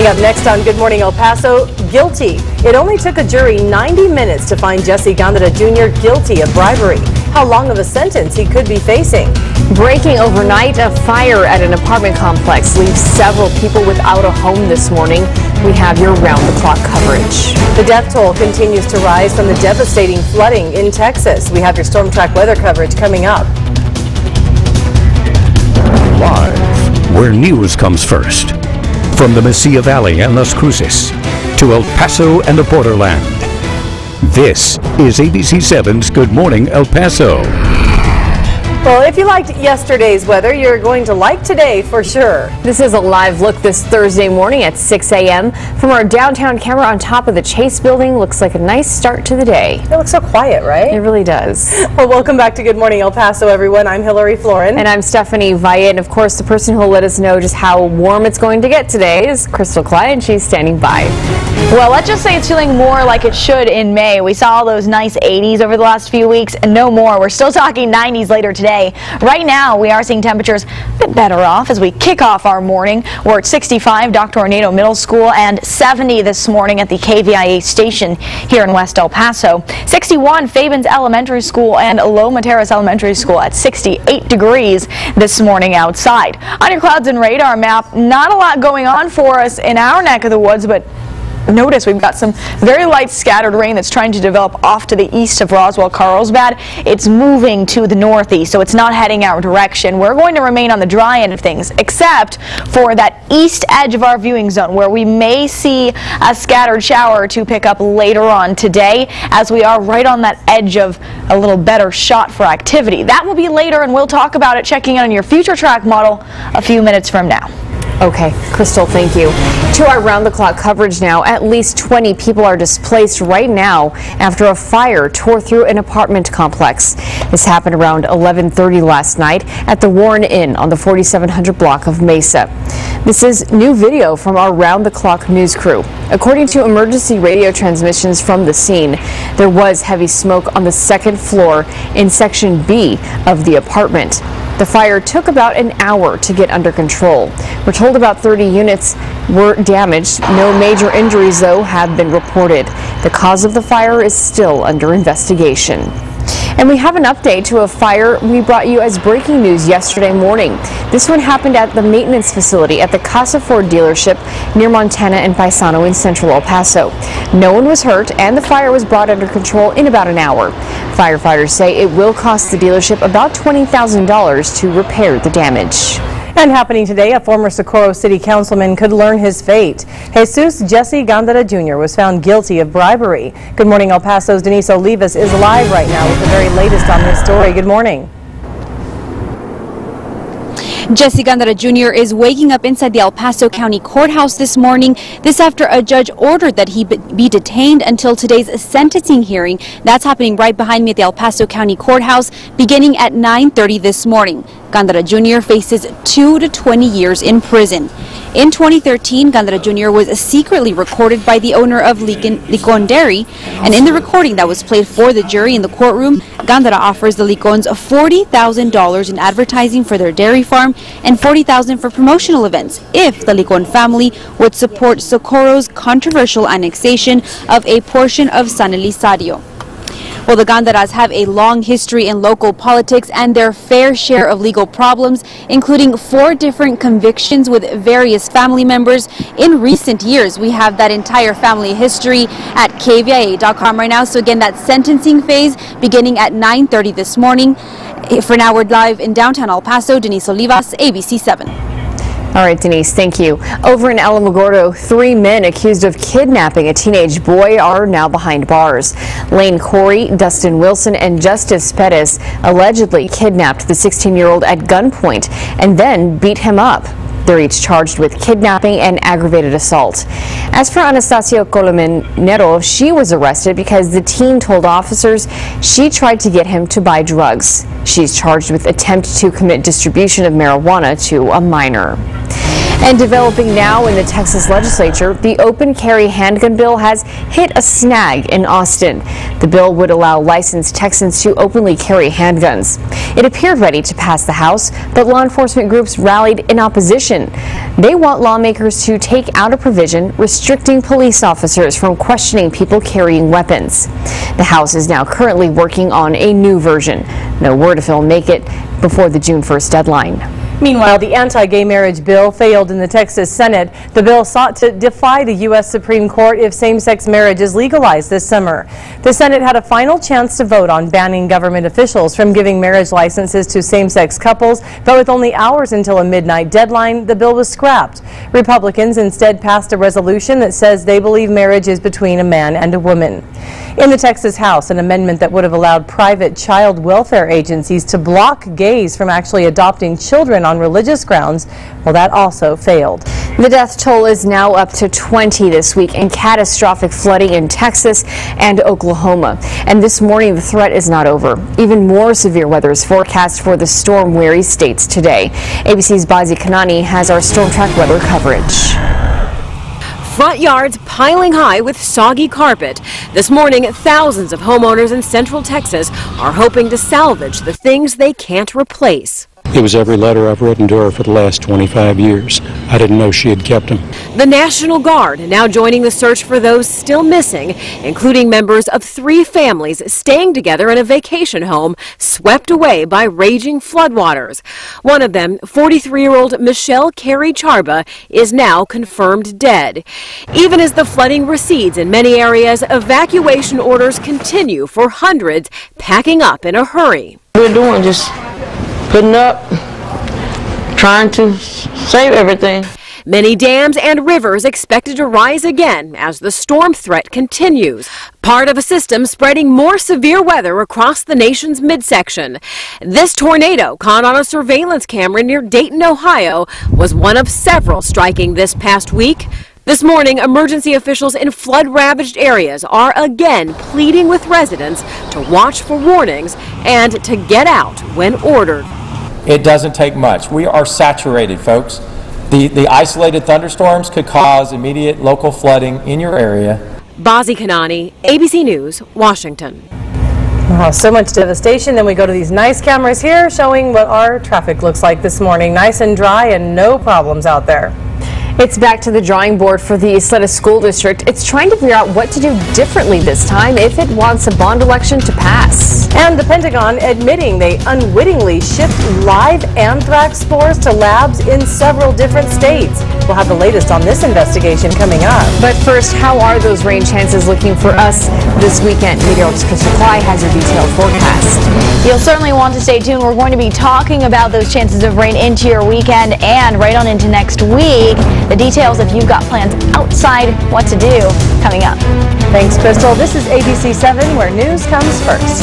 Coming up next on Good Morning El Paso, guilty. It only took a jury 90 minutes to find Jesse Gondara Jr. guilty of bribery. How long of a sentence he could be facing. Breaking overnight, a fire at an apartment complex leaves several people without a home this morning. We have your round-the-clock coverage. The death toll continues to rise from the devastating flooding in Texas. We have your storm track weather coverage coming up. Live, where news comes first. From the Mesilla Valley and Las Cruces to El Paso and the borderland. This is ABC7's Good Morning El Paso. Well, if you liked yesterday's weather, you're going to like today for sure. This is a live look this Thursday morning at 6 a.m. from our downtown camera on top of the Chase building. Looks like a nice start to the day. It looks so quiet, right? It really does. Well, welcome back to Good Morning El Paso, everyone. I'm Floren. And I'm Stephanie Valle. And of course, the person who will let us know just how warm it's going to get today is Crystal Clyde, and she's standing by. Well, let's just say it's feeling more like it should in May. We saw all those nice 80s over the last few weeks, and no more. We're still talking 90s later today. Right now, we are seeing temperatures a bit better off as we kick off our morning. We're at 65, Dr. Ornado Middle School, and 70 this morning at the KVIA station here in West El Paso. 61, Fabens Elementary School and Loma Terrace Elementary School at 68 degrees this morning outside. On your clouds and radar map, not a lot going on for us in our neck of the woods, but notice we've got some very light scattered rain that's trying to develop off to the east of Roswell-Carlsbad. It's moving to the northeast, so it's not heading our direction. We're going to remain on the dry end of things, except for that east edge of our viewing zone where we may see a scattered shower to pick up later on today, as we are right on that edge of a little better shot for activity. That will be later, and we'll talk about it checking in on your future track model a few minutes from now. Okay, Crystal, thank you. To our round-the-clock coverage now, at least 20 people are displaced right now after a fire tore through an apartment complex. This happened around 11:30 last night at the Warren Inn on the 4700 block of Mesa. This is new video from our round-the-clock news crew. According to emergency radio transmissions from the scene, there was heavy smoke on the second floor in Section B of the apartment. The fire took about an hour to get under control. We're told about 30 units were damaged. No major injuries, though, have been reported. The cause of the fire is still under investigation. And we have an update to a fire we brought you as breaking news yesterday morning. This one happened at the maintenance facility at the Casa Ford dealership near Montana and Paisano in central El Paso. No one was hurt, and the fire was brought under control in about an hour. Firefighters say it will cost the dealership about $20,000 to repair the damage. And happening today, a former Socorro City Councilman could learn his fate. Jesus Jesse Gondara Jr. was found guilty of bribery. Good Morning El Paso's Denise Olivas is live right now with the very latest on this story. Good morning. Jesse Gondara Jr. is waking up inside the El Paso County Courthouse this morning. This after a judge ordered that he be detained until today's sentencing hearing. That's happening right behind me at the El Paso County Courthouse, beginning at 9:30 this morning. Gondara Jr. faces 2 to 20 years in prison. In 2013, Gondara Jr. was secretly recorded by the owner of Licon Dairy, and in the recording that was played for the jury in the courtroom, Gondara offers the Licons $40,000 in advertising for their dairy farm and $40,000 for promotional events if the Licon family would support Socorro's controversial annexation of a portion of San Elizario. Well, the Gandaras have a long history in local politics and their fair share of legal problems, including 4 different convictions with various family members. In recent years, we have that entire family history at KVIA.com right now. So again, that sentencing phase beginning at 9:30 this morning. For now, we're live in downtown El Paso. Denise Olivas, ABC7. All right, Denise, thank you. Over in Alamogordo, 3 men accused of kidnapping a teenage boy are now behind bars. Lane Corey, Dustin Wilson, and Justice Perez allegedly kidnapped the 16-year-old at gunpoint and then beat him up. They're each charged with kidnapping and aggravated assault. As for Anastasia Colomenero, she was arrested because the teen told officers she tried to get him to buy drugs. She's charged with attempt to commit distribution of marijuana to a minor. And developing now in the Texas legislature, the open carry handgun bill has hit a snag in Austin. The bill would allow licensed Texans to openly carry handguns. It appeared ready to pass the House, but law enforcement groups rallied in opposition. They want lawmakers to take out a provision restricting police officers from questioning people carrying weapons. The House is now currently working on a new version. No word if it'll make it before the June 1st deadline. Meanwhile, the anti-gay marriage bill failed in the Texas Senate. The bill sought to defy the U.S. Supreme Court if same-sex marriage is legalized this summer. The Senate had a final chance to vote on banning government officials from giving marriage licenses to same-sex couples, but with only hours until a midnight deadline, the bill was scrapped. Republicans instead passed a resolution that says they believe marriage is between a man and a woman. In the Texas House, an amendment that would have allowed private child welfare agencies to block gays from actually adopting children on religious grounds, well, that also failed. The death toll is now up to 20 this week in catastrophic flooding in Texas and Oklahoma. And this morning, the threat is not over. Even more severe weather is forecast for the storm-weary states today. ABC's Valle has our storm track weather coverage. Front yards piling high with soggy carpet. This morning, thousands of homeowners in Central Texas are hoping to salvage the things they can't replace. It was every letter I've written to her for the last 25 years. I didn't know she had kept them. The National Guard now joining the search for those still missing, including members of 3 families staying together in a vacation home swept away by raging floodwaters. One of them, 43-year-old Michelle Carey Charba, is now confirmed dead. Even as the flooding recedes in many areas, evacuation orders continue for hundreds packing up in a hurry. We're doing just putting up, trying to save everything. Many dams and rivers expected to rise again as the storm threat continues. Part of a system spreading more severe weather across the nation's midsection. This tornado, caught on a surveillance camera near Dayton, Ohio, was one of several striking this past week. This morning, emergency officials in flood-ravaged areas are again pleading with residents to watch for warnings and to get out when ordered. It doesn't take much. We are saturated, folks. The isolated thunderstorms could cause immediate local flooding in your area. Valle, ABC News, Washington. Wow, so much devastation. Then we go to these nice cameras here showing what our traffic looks like this morning. Nice and dry and no problems out there. It's back to the drawing board for the Isleta School District. It's trying to figure out what to do differently this time if it wants a bond election to pass. And the Pentagon admitting they unwittingly shipped live anthrax spores to labs in several different states. We'll have the latest on this investigation coming up. But first, how are those rain chances looking for us this weekend? Meteorologist Crystal Cly has your detailed forecast. You'll certainly want to stay tuned. We're going to be talking about those chances of rain into your weekend and right on into next week. The details, if you've got plans outside, what to do, coming up. Thanks, Crystal. This is ABC 7, where news comes first.